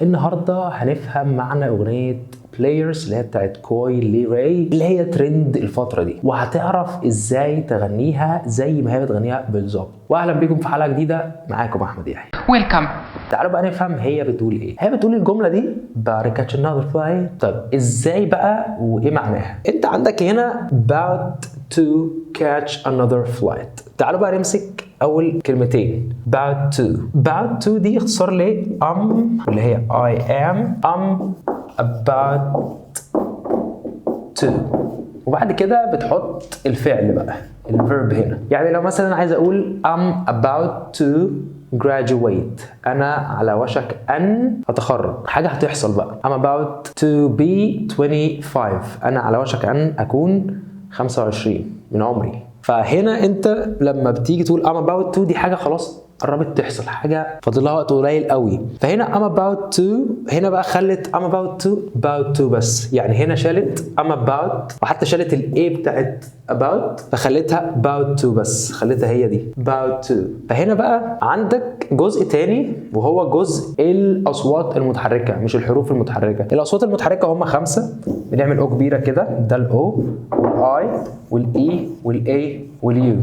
النهارده هنفهم معنى اغنيه بلايرز اللي هي بتاعت كوي لي راي اللي هي ترند الفتره دي، وهتعرف ازاي تغنيها زي ما هي بتغنيها بالظبط. واهلا بيكم في حلقه جديده، معاكم احمد يحيى. ويلكم. تعالوا بقى نفهم هي بتقول ايه. هي بتقول الجمله دي بعد catch another flight. طيب ازاي بقى وايه معناها؟ انت عندك هنا about to catch another flight. تعالوا بقى نمسك اول كلمتين about to دي اختصار ل اللي هي I am about to، وبعد كده بتحط الفعل بقى الفيرب هنا. يعني لو مثلا عايز اقول I'm about to graduate، انا على وشك ان اتخرج، حاجه هتحصل بقى. I'm about to be 25، انا على وشك ان اكون 25 من عمري. فهنا انت لما بتيجي تقول I'm about to دي حاجه خلاص قربت تحصل، حاجه فاضل لها وقت قليل قوي. فهنا I'm about to هنا بقى خلت I'm about to بس، يعني هنا شالت I'm about وحتى شالت الاي بتاعت about فخلتها about to بس، خلتها هي دي about to. فهنا بقى عندك جزء تاني وهو جزء الاصوات المتحركه، مش الحروف المتحركه. الاصوات المتحركه هم 5، بنعمل او كبيره كده، ده الاو والاي والاي والاي واليو،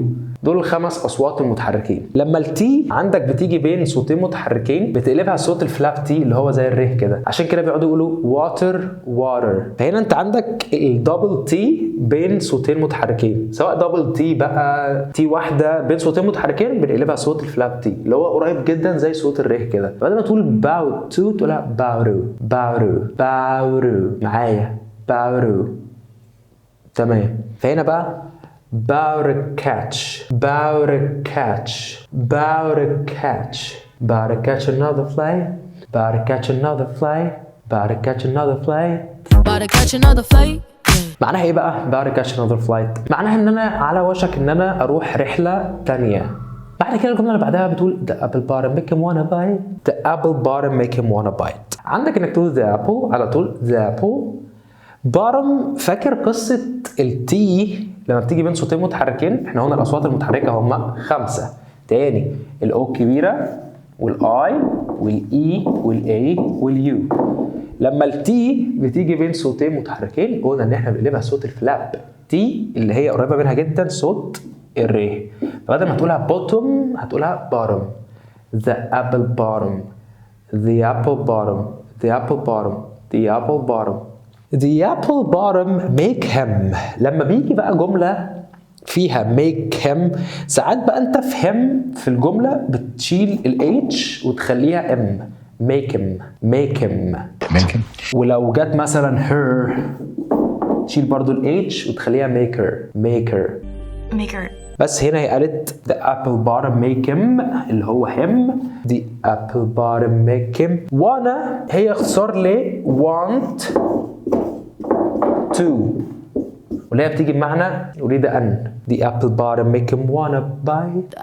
دول ال5 اصوات المتحركين. لما التي عندك بتيجي بين صوتين متحركين بتقلبها صوت الفلاب تي اللي هو زي الره كده، عشان كده بيقعدوا يقولوا واتر واتر. فهنا انت عندك الدبل تي بين صوتين متحركين، سواء دبل تي بقى تي واحده بين صوتين متحركين بنقلبها صوت الفلاب تي اللي هو قريب جدا زي صوت الره كده. بدل ما تقول باو تو تقولها باورو باورو باورو، معايا باورو. تمام. فهنا بقى about to catch another flight, about to catch another flight. معناها ايه بقى about to catch another flight؟ معناها ان انا على وشك ان انا اروح رحله تانية. بعد كده الجمله اللي بعدها بتقول the apple bottom make him wanna bite. عندك انك تقول the apple على طول the apple bottom. فاكر قصه التي لما بتيجي بين صوتين متحركين؟ احنا هنا الاصوات المتحركه هم 5 تاني، الاو الكبيره والاي والاي والاي واليو. لما التي بتيجي بين صوتين متحركين قلنا ان احنا بنقلبها صوت الفلاب تي اللي هي قريبه منها جدا صوت الري. فبدل ما تقولها بوتوم هتقولها بارم. the apple bottom the apple bottom the apple bottom the apple bottom the apple bottom make him. لما بيجي بقى جملة فيها make him، ساعات بقى انت في him في الجملة بتشيل ال h وتخليها m. make him. ولو جت مثلا her تشيل برضو ال h وتخليها maker. بس هنا هي قالت the apple bottom make him اللي هو him. the apple bottom make him wanna هي اختصار ل want to، واللي هي بتيجي بمعنى يريد أن. the apple bottom make him wanna bite.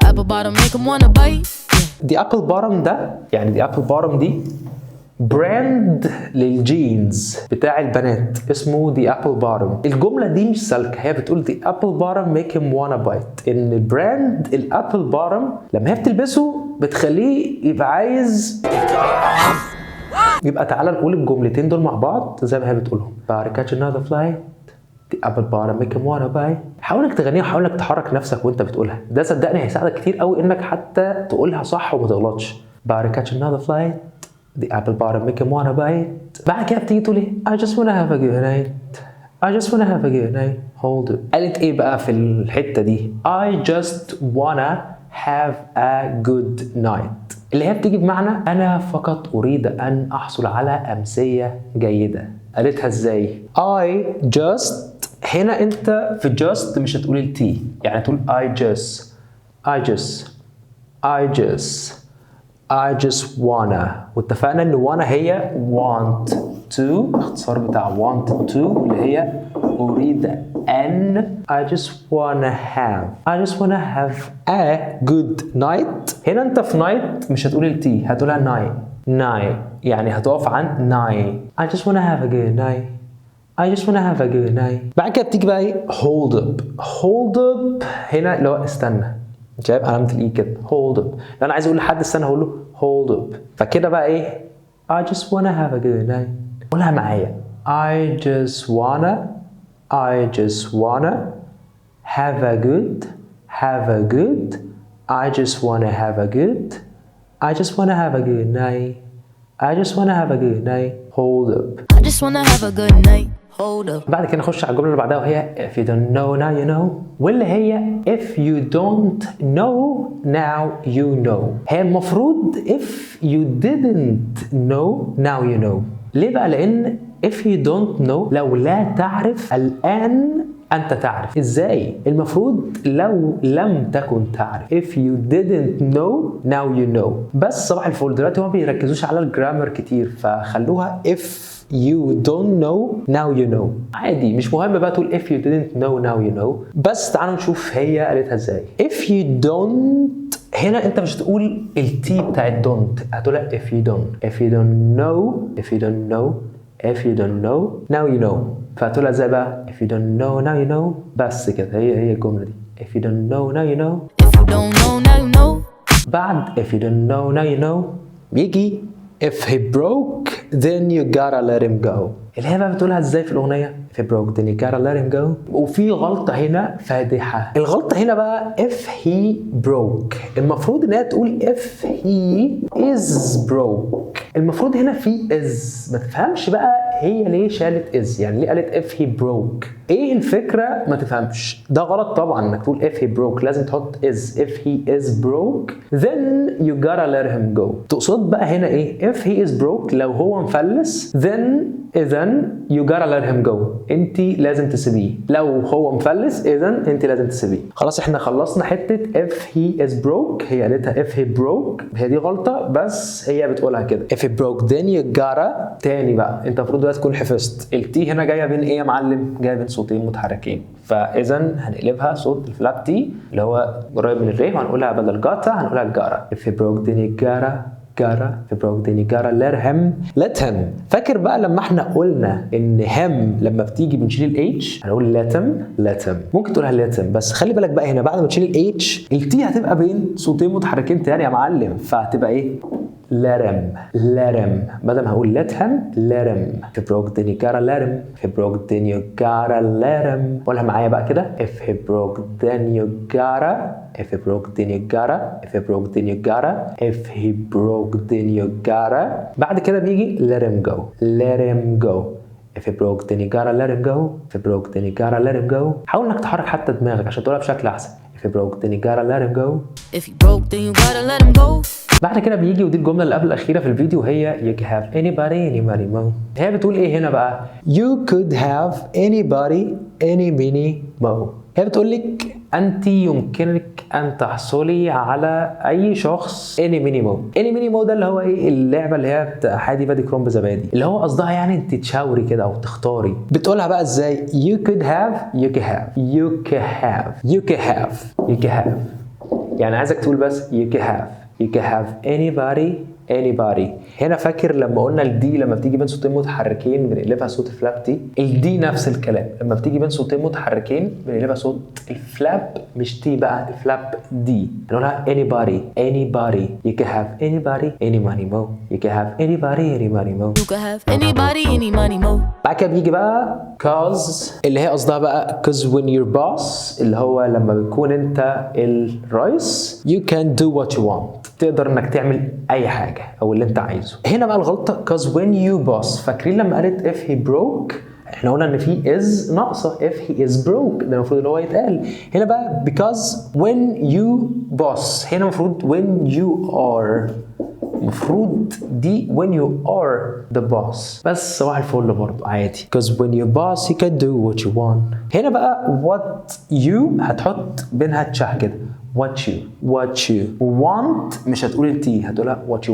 the apple bottom ده يعني the apple bottom دي براند للجينز بتاع البنات اسمه the apple bottom. الجملة دي مش سالكة، هي بتقول the apple bottom make him wanna bite، ان براند الابل bottom لما هي بتلبسه بتخليه يبقى عايز يبقى. تعالى نقول الجملتين دول مع بعض زي ما هي بتقولهم. بعد catch another flight the apple bottom make him wanna bite. حاول انك تغنيها، حاول انك تحرك نفسك وانت بتقولها، ده صدقني هيساعدك كتير قوي انك حتى تقولها صح وما تغلطش. بعد catch another flight the apple bottom make him wanna bite. بعد كده بتيجي تقول ايه I just wanna have a good night hold up. قالت ايه بقى في الحتة دي؟ I just wanna have a good night اللي هي بتيجي بمعنى أنا فقط أريد أن أحصل على أمسية جيدة. قالتها إزاي؟ I just هنا أنت في just مش هتقول التي، يعني تقول I just wanna، واتفقنا إن wanna هي want to، اختصار بتاع want to اللي هي أريد أن. I just wanna have a good night. هنا أنت في night مش هتقول التي، هتقولها night يعني هتقف عن night. I just wanna have a good night. بعد كده بتيجي بقى ايه hold up هنا اللي هو استنى، شايف علامة الاي كده hold up. لو أنا عايز أقول لحد استنى هقول له hold up. فكده بقى ايه I just wanna have a good night. قولها معايا. I just wanna have a good I just wanna have a good night. I just wanna have a good night. Hold up. I just wanna have a good night. Hold up. بعد كده نخش على الجملة اللي بعدها وهي if you don't know now you know، واللي هي if you don't know now you know. هي المفروض if you didn't know now you know. ليه بقى؟ لأن if you don't know لو لا تعرف الآن أنت تعرف. إزاي؟ المفروض لو لم تكن تعرف if you didn't know now you know. بس صباح الفل دلوقتي ما بيركزوش على الجرامر كتير، فخلوها if you don't know now you know. عادي مش مهم بقى تقول if you didn't know now you know. بس تعالوا نشوف هي قالتها ازاي. if you don't، هنا انت مش هتقول التي بتاعت don't، هتقولها if you don't know now you know. فهتقولها ازاي بقى؟ if you don't know now you know. بس كده هي الجملة دي if you don't know now you know. If you don't know now you know. بعد if you don't know now you know بيجي if he broke then you gotta let him go. اللي هي بقى بتقولها ازاي في الأغنية؟ if he broke then you gotta let him go. وفي غلطة هنا فادحة. الغلطة هنا بقى if he broke، المفروض إنها تقول if he is broke. المفروض هنا في is. ما تفهمش بقى هي ليه شالت is، يعني ليه قالت if he broke؟ ايه الفكرة؟ ما تفهمش. ده غلط طبعا انك تقول if he broke، لازم تحط is. if he is broke then you gotta let him go. تقصد بقى هنا ايه؟ if he is broke لو هو مفلس then إذن you gotta let him go، انت لازم تسيبيه. لو هو مفلس إذن انت لازم تسيبيه. خلاص احنا خلصنا حتة if he is broke. هي قالتها if he broke، هي دي غلطة بس هي بتقولها كده if he broke then you gotta. تاني بقى انت المفروض دلوقتي تكون حفظت التي هنا جاية بين ايه يا معلم؟ جاية بين صوتين متحركين، فإذن هنقلبها صوت الفلاب تي اللي هو قريب من الري، وهنقولها بدل جاتا هنقولها جارة. if he broke then you gotta if he broke then you gotta let him. فاكر بقى لما احنا قلنا ان هم لما بتيجي بنشيل الاتش هنقول let him. ممكن تقولها let him، بس خلي بالك بقى هنا بعد ما تشيل الاتش التي هتبقى بين صوتين متحركين تاني يا معلم، فهتبقى ايه؟ let him. بدل ما هقول let him. if he broke then you gotta let him. if he broke then you gotta let him. قولها معايا بقى كده if he broke then you gotta. if he broke then you gotta. if he broke then you gotta. if he broke then you gotta. بعد كده بيجي let him go. if he broke then you gotta let him go. if he broke then you gotta let him go. حاول انك تحرك حتى دماغك عشان تقولها بشكل احسن. if he broke then you gotta let him go. If he broke then you gotta let him go. بعد كده بيجي ودي الجملة اللي قبل الأخيرة في الفيديو هي you could have anybody mo. هي بتقول إيه هنا بقى؟ you could have anybody any mini mo. هي بتقول لك أنت يمكنك أن تحصلي على أي شخص any mini mo ده اللي هو إيه؟ اللعبة اللي هي بتاع حادي بادي كرومب زبادي، اللي هو قصدها يعني أنت تشاوري كده أو تختاري. بتقولها بقى إزاي؟ you could have يعني عايزك تقول بس you could have anybody. هنا فاكر لما قلنا الدي لما بتيجي بين صوتين متحركين بنقلبها صوت الفلاب تي؟ الدي نفس الكلام، لما بتيجي بين صوتين متحركين بنقلبها صوت الفلاب مش تي بقى، الفلاب دي. نقولها anybody. you could have anybody any money mo. you could have anybody any money mo. You could have anybody any money mo. بعد كده بيجي بقى cause اللي هي قصدها بقى cause when you're boss، اللي هو لما بتكون انت الرئيس you can do what you want، تقدر انك تعمل اي حاجه او اللي انت عايزه. هنا بقى الغلطه cause when you boss. فاكرين لما قالت if he broke احنا قلنا ان في is ناقصه if he is broke، ده المفروض اللي هو يتقال. هنا بقى because when you boss، هنا المفروض when you are، المفروض دي when you are the boss، بس صباح الفل برضه عادي because when you boss you can do what you want. هنا بقى what you هتحط بينها تشاه كده what you want، مش هتقول التي، هتقولها what you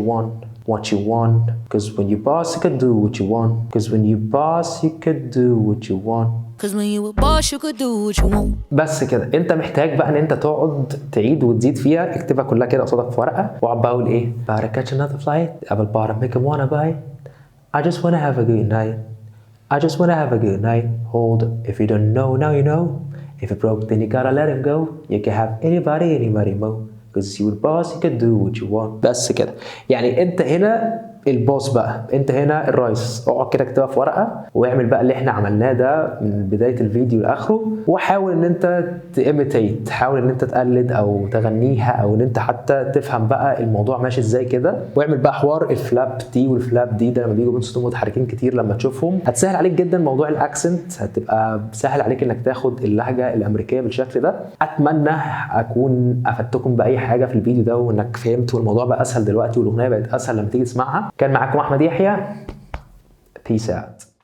want because when you boss you can do what you want because when you boss you can do what you want. Cause when you a boss you could do what you want. بس كده انت محتاج بقى ان انت تقعد تعيد وتزيد فيها، اكتبها كلها كده قصادك في ورقه واقعد بقى اقول ايه better catch another flight apple bottom make him wanna buy I just wanna have a good night I just wanna have a good night hold up if you don't know now you know if it broke then you gotta let him go you can have anybody mo because you the boss you can do what you want. بس كده يعني انت هنا البوس بقى، انت هنا الرئيس، اقعد كده اكتبها في ورقه واعمل بقى اللي احنا عملناه ده من بدايه الفيديو لاخره، وحاول ان انت تيميتيت، حاول ان انت تقلد او تغنيها او ان انت حتى تفهم بقى الموضوع ماشي ازاي كده. واعمل بقى حوار الفلاب دي والفلاب دي، ده لما بيجوا بين صوتين متحركين كتير لما تشوفهم هتسهل عليك جدا موضوع الاكسنت، هتبقى سهل عليك انك تاخد اللهجه الامريكيه بالشكل ده. اتمنى اكون افدتكم باي حاجه في الفيديو ده وانك فهمت والموضوع بقى اسهل دلوقتي والاغنيه بقت اسهل لما تيجي تسمعها. كان معاكم احمد يحيى. Peace out.